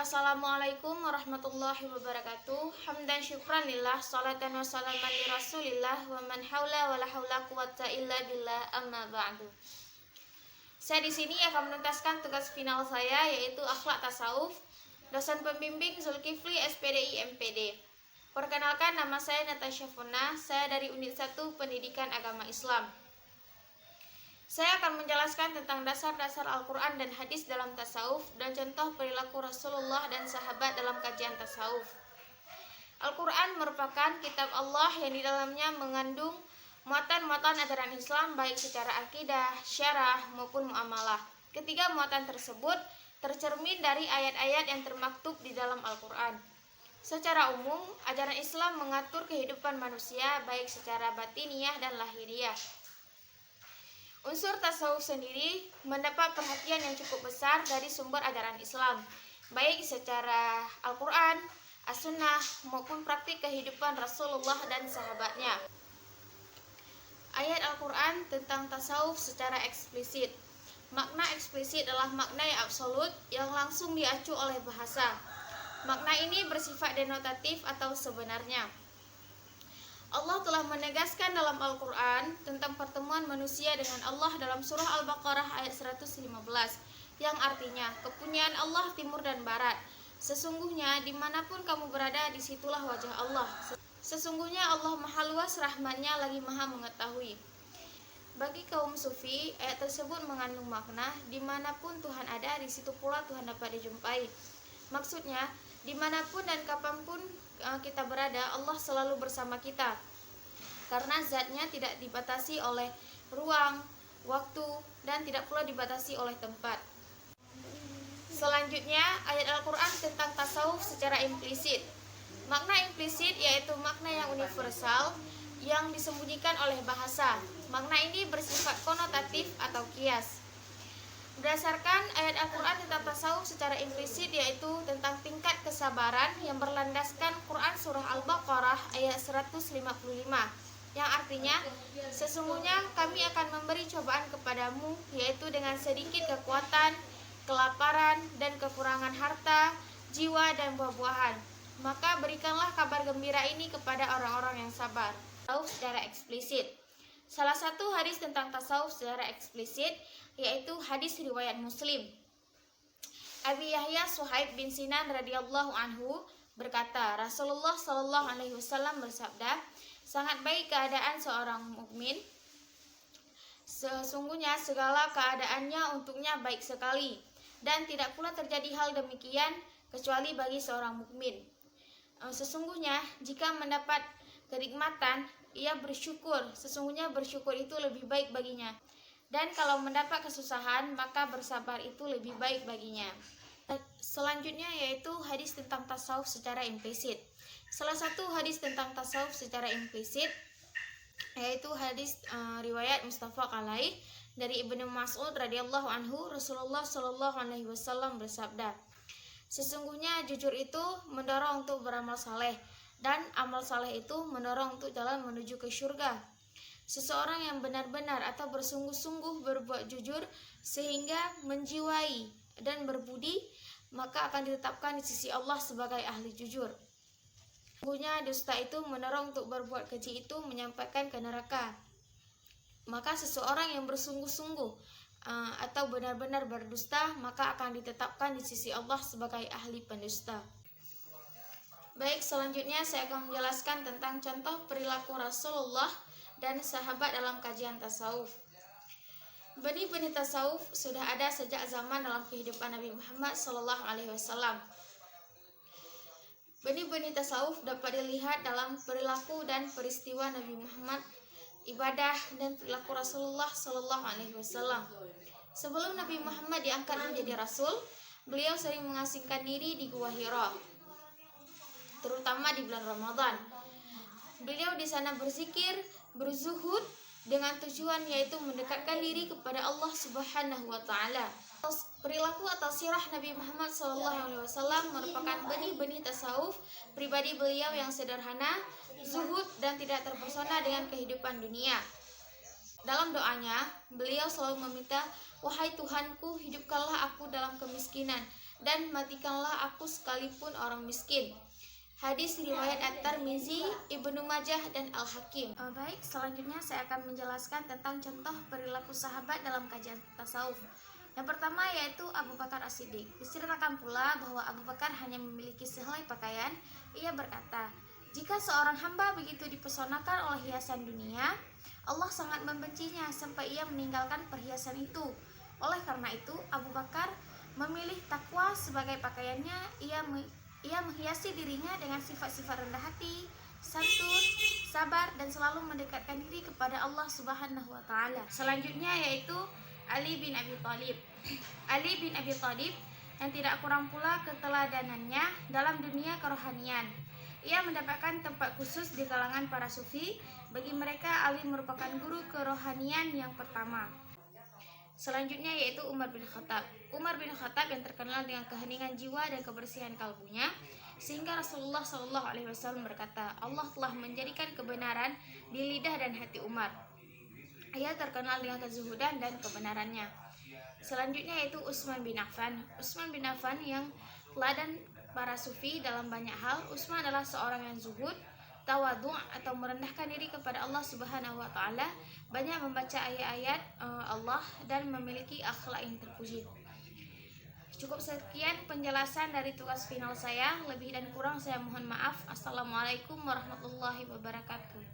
Assalamualaikum warahmatullahi wabarakatuh. Hamdan syukran lillah, salatan wa salaman li rasulillah, wa man haula wa la haula quwata illa billah, amma ba'du. Saya di sini akan menuntaskan tugas final saya, yaitu akhlak tasawuf. Dosen pembimbing Zulkifli SPDI MPD. Perkenalkan, nama saya Natasha Fona. Saya dari Unit 1 Pendidikan Agama Islam. Saya akan menjelaskan tentang dasar-dasar Al-Quran dan hadis dalam tasawuf dan contoh perilaku Rasulullah dan sahabat dalam kajian tasawuf. Al-Quran merupakan kitab Allah yang di dalamnya mengandung muatan-muatan ajaran Islam baik secara akidah, syarah maupun muamalah. Ketiga muatan tersebut tercermin dari ayat-ayat yang termaktub di dalam Al-Quran. Secara umum, ajaran Islam mengatur kehidupan manusia baik secara batiniah dan lahiriah. Unsur tasawuf sendiri mendapat perhatian yang cukup besar dari sumber ajaran Islam, baik secara Al-Quran, As-Sunnah, maupun praktik kehidupan Rasulullah dan sahabatnya. Ayat Al-Quran tentang tasawuf secara eksplisit. Makna eksplisit adalah makna yang absolut yang langsung diacu oleh bahasa. Makna ini bersifat denotatif atau sebenarnya. Allah telah menegaskan dalam Al-Quran tentang pertemuan manusia dengan Allah dalam surah Al-Baqarah ayat 115, yang artinya kepunyaan Allah timur dan barat. Sesungguhnya dimanapun kamu berada, disitulah wajah Allah. Sesungguhnya Allah maha luas rahmatnya lagi maha mengetahui. Bagi kaum sufi, ayat tersebut mengandung makna dimanapun Tuhan ada, di situ pula Tuhan dapat dijumpai. Maksudnya, dimanapun dan kapanpun kita berada, Allah selalu bersama kita. Karena zatnya tidak dibatasi oleh ruang, waktu, dan tidak pula dibatasi oleh tempat. Selanjutnya, ayat Al-Quran tentang tasawuf secara implisit. Makna implisit yaitu makna yang universal yang disembunyikan oleh bahasa. Makna ini bersifat konotatif atau kias. Berdasarkan ayat Al-Quran tentang tasawuf secara implisit, yaitu tentang tingkat kesabaran yang berlandaskan Quran surah Al-Baqarah ayat 155, yang artinya, sesungguhnya kami akan memberi cobaan kepadamu, yaitu dengan sedikit kekuatan, kelaparan, dan kekurangan harta, jiwa, dan buah-buahan. Maka berikanlah kabar gembira ini kepada orang-orang yang sabar. Tasawuf secara eksplisit. Salah satu hadis tentang tasawuf secara eksplisit yaitu hadis riwayat Muslim. Abi Yahya Suhaib bin Sinan radhiyallahu anhu berkata, Rasulullah shallallahu alaihi wasallam bersabda, sangat baik keadaan seorang mukmin. Sesungguhnya segala keadaannya untuknya baik sekali, dan tidak pula terjadi hal demikian kecuali bagi seorang mukmin. Sesungguhnya jika mendapat kenikmatan, ia bersyukur. Sesungguhnya bersyukur itu lebih baik baginya. Dan kalau mendapat kesusahan, maka bersabar itu lebih baik baginya. Selanjutnya yaitu hadis tentang tasawuf secara implisit. Salah satu hadis tentang tasawuf secara implisit yaitu hadis riwayat Muttafaq alaih dari Ibnu Mas'ud radhiyallahu anhu. Rasulullah shallallahu alaihi wasallam bersabda, sesungguhnya jujur itu mendorong untuk beramal saleh, dan amal saleh itu mendorong untuk jalan menuju ke syurga. Seseorang yang benar-benar atau bersungguh-sungguh berbuat jujur sehingga menjiwai dan berbudi, maka akan ditetapkan di sisi Allah sebagai ahli jujur. Sesungguhnya dusta itu mendorong untuk berbuat keji itu menyampaikan ke neraka. Maka seseorang yang bersungguh-sungguh atau benar-benar berdusta, maka akan ditetapkan di sisi Allah sebagai ahli pendusta. Baik, selanjutnya saya akan menjelaskan tentang contoh perilaku Rasulullah dan sahabat dalam kajian tasawuf. Benih-benih tasawuf sudah ada sejak zaman dalam kehidupan Nabi Muhammad SAW. Benih-benih tasawuf dapat dilihat dalam perilaku dan peristiwa Nabi Muhammad, ibadah dan perilaku Rasulullah SAW. Sebelum Nabi Muhammad diangkat menjadi Rasul, beliau sering mengasingkan diri di Gua Hira, terutama di bulan Ramadan. Beliau di sana berzikir, berzuhud dengan tujuan yaitu mendekatkan diri kepada Allah Subhanahu wa taala. Perilaku atau sirah Nabi Muhammad SAW merupakan benih-benih tasawuf pribadi beliau yang sederhana, zuhud dan tidak terpesona dengan kehidupan dunia. Dalam doanya, beliau selalu meminta, "Wahai Tuhanku, hidupkanlah aku dalam kemiskinan dan matikanlah aku sekalipun orang miskin." Hadis riwayat At-Tirmizi, Ibnu Majah, dan Al-Hakim. Baik, selanjutnya saya akan menjelaskan tentang contoh perilaku sahabat dalam kajian tasawuf. Yang pertama yaitu Abu Bakar As-Siddiq. Diceritakan pula bahwa Abu Bakar hanya memiliki sehelai pakaian. Ia berkata, "Jika seorang hamba begitu dipesonakan oleh hiasan dunia, Allah sangat membencinya sampai ia meninggalkan perhiasan itu. Oleh karena itu, Abu Bakar memilih takwa sebagai pakaiannya. Ia menghiasi dirinya dengan sifat-sifat rendah hati, santun, sabar, dan selalu mendekatkan diri kepada Allah Subhanahu wa Ta'ala." Selanjutnya yaitu Ali bin Abi Thalib. Ali bin Abi Thalib yang tidak kurang pula keteladanannya dalam dunia kerohanian. Ia mendapatkan tempat khusus di kalangan para sufi. Bagi mereka, Ali merupakan guru kerohanian yang pertama. Selanjutnya yaitu Umar bin Khattab. Umar bin Khattab yang terkenal dengan keheningan jiwa dan kebersihan kalbunya, sehingga Rasulullah SAW berkata, "Allah telah menjadikan kebenaran di lidah dan hati Umar." Ia terkenal dengan kezuhudan dan kebenarannya. Selanjutnya yaitu Utsman bin Affan. Utsman bin Affan yang teladan para sufi dalam banyak hal. Utsman adalah seorang yang zuhud, tawadhu atau merendahkan diri kepada Allah Subhanahu wa Ta'ala, banyak membaca ayat-ayat Allah dan memiliki akhlak yang terpuji. Cukup sekian penjelasan dari tugas final saya. Lebih dan kurang saya mohon maaf. Assalamualaikum warahmatullahi wabarakatuh.